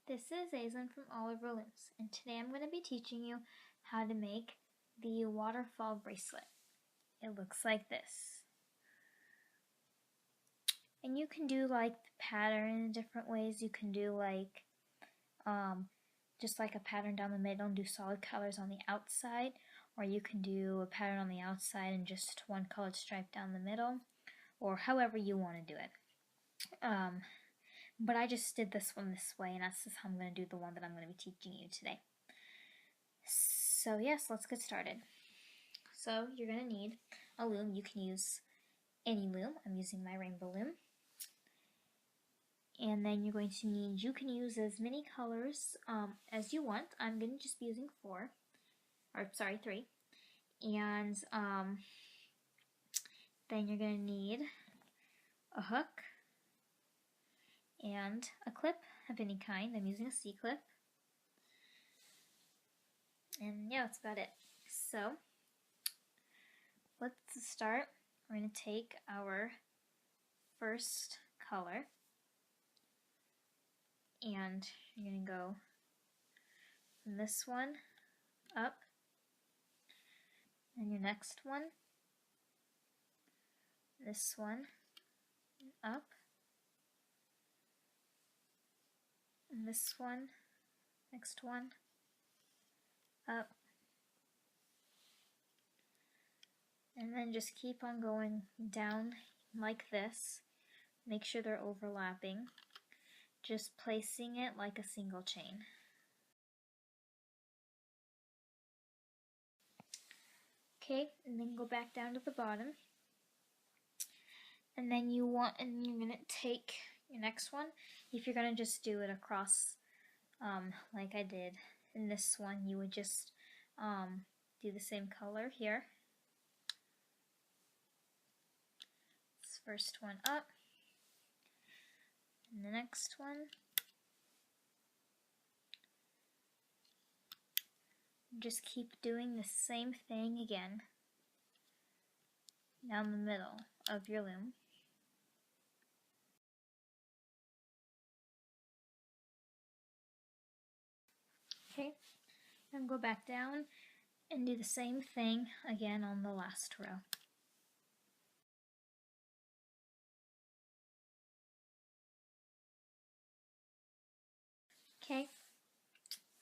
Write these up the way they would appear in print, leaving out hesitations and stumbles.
This is Aizen from Oliver Loomz, and today I'm going to be teaching you how to make the waterfall bracelet. It looks like this. And you can do like the pattern in different ways. You can do like just like a pattern down the middle and do solid colors on the outside, or you can do a pattern on the outside and just one colored stripe down the middle, or however you want to do it. But I just did this one this way, and that's just how I'm going to do the one that I'm going to be teaching you today. So yes, let's get started. So you're going to need a loom. You can use any loom. I'm using my rainbow loom. And then you're going to need, you can use as many colors as you want. I'm going to just be using 3. And then you're going to need a hook and a clip of any kind. I'm using a C-clip. And yeah, that's about it. So let's start. We're going to take our first color and you're going to go from this one up, and your next one, this one up, and this one, next one, up, and then just keep on going down like this. Make sure they're overlapping, just placing it like a single chain. Okay, and then go back down to the bottom, and then you're going to take your next one. If you're going to just do it across like I did in this one, you would just do the same color here. This first one up, and the next one. Just keep doing the same thing again down the middle of your loom. Okay, then go back down and do the same thing again on the last row. Okay,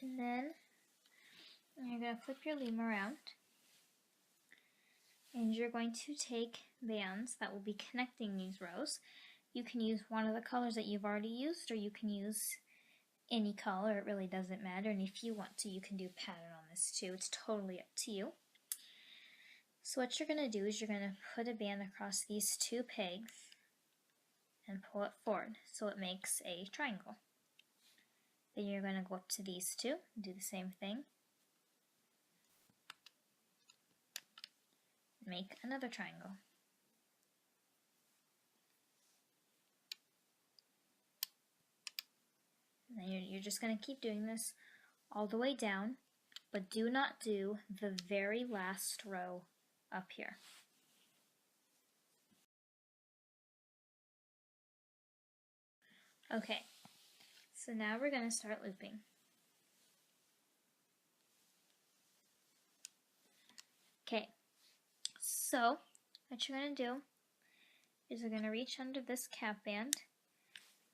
and then you're going to flip your loom around, and you're going to take bands that will be connecting these rows. You can use one of the colors that you've already used, or you can use any color. It really doesn't matter, and if you want to, you can do a pattern on this too. It's totally up to you. So what you're going to do is you're going to put a band across these 2 pegs and pull it forward so it makes a triangle. Then you're going to go up to these 2 and do the same thing. Make another triangle. And then you're just going to keep doing this all the way down, but do not do the very last row up here. Okay, so now we're going to start looping. Okay, so what you're going to do is you're going to reach under this cap band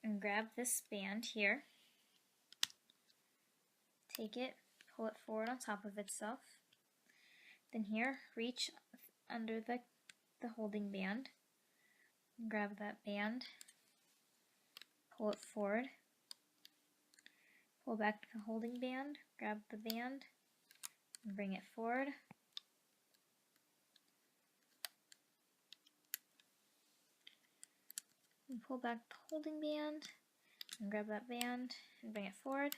and grab this band here. Take it, pull it forward on top of itself. Then here, reach under the holding band, grab that band, pull it forward, pull back the holding band, grab the band, and bring it forward. And pull back the holding band, and grab that band, and bring it forward.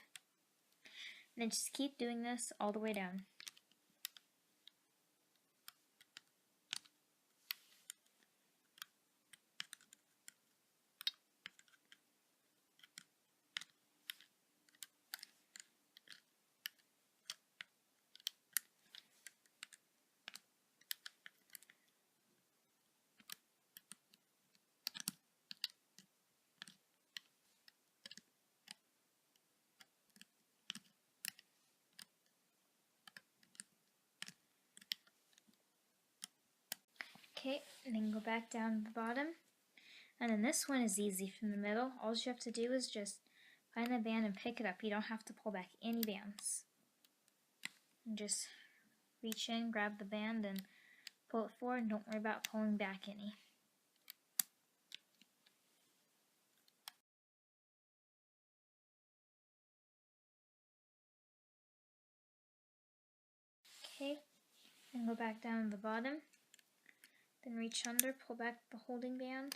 And then just keep doing this all the way down. Okay, and then go back down to the bottom. And then this one is easy from the middle. All you have to do is just find the band and pick it up. You don't have to pull back any bands. And just reach in, grab the band, and pull it forward, and don't worry about pulling back any. Okay, and go back down to the bottom. Then reach under, pull back the holding band,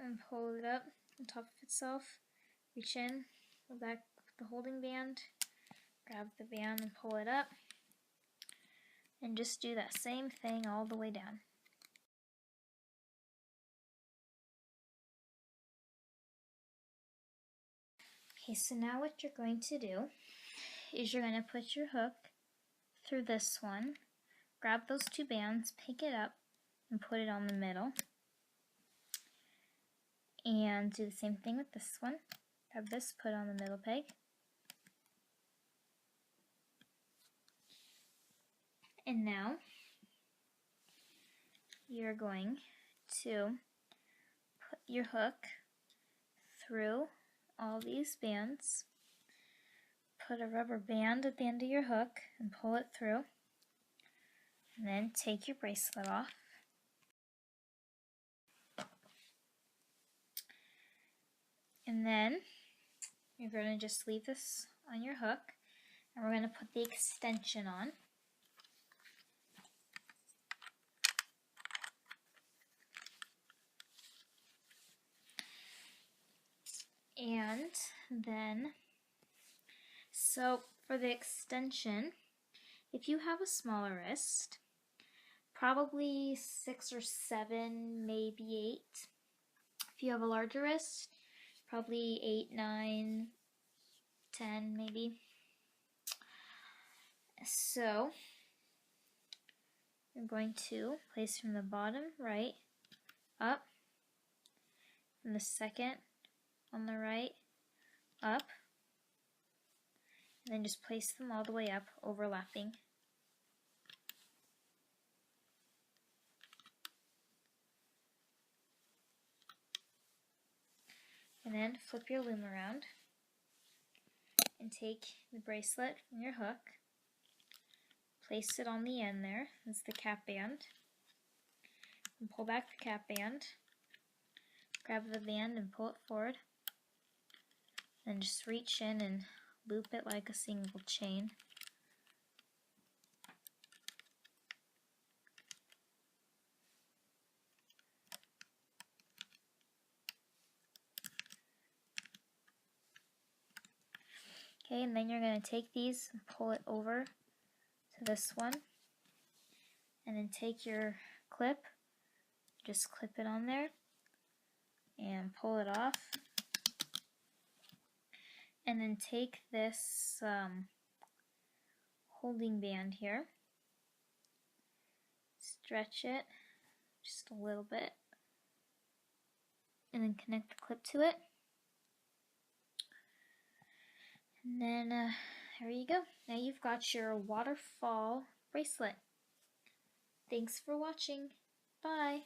and pull it up on top of itself. Reach in, pull back the holding band, grab the band and pull it up. And just do that same thing all the way down. Okay, so now what you're going to do is you're going to put your hook through this one, grab those two bands, pick it up, and put it on the middle. And do the same thing with this one. Grab this, put it on the middle peg. And now you're going to put your hook through all these bands, put a rubber band at the end of your hook and pull it through, and then take your bracelet off. And then you're going to just leave this on your hook, and we're going to put the extension on. And then, so for the extension, if you have a smaller wrist, probably 6 or 7, maybe 8. If you have a larger wrist, probably 8, 9, 10 maybe. So you're going to place from the bottom right up, from the second on the right up, and then just place them all the way up, overlapping. And then flip your loom around and take the bracelet from your hook, place it on the end there, that's the cap band, and pull back the cap band, grab the band and pull it forward, then just reach in and loop it like a single chain. Okay, and then you're going to take these and pull it over to this one, and then take your clip, just clip it on there, and pull it off. And then take this holding band here, stretch it just a little bit, and then connect the clip to it. And then there you go. Now you've got your waterfall bracelet. Thanks for watching. Bye.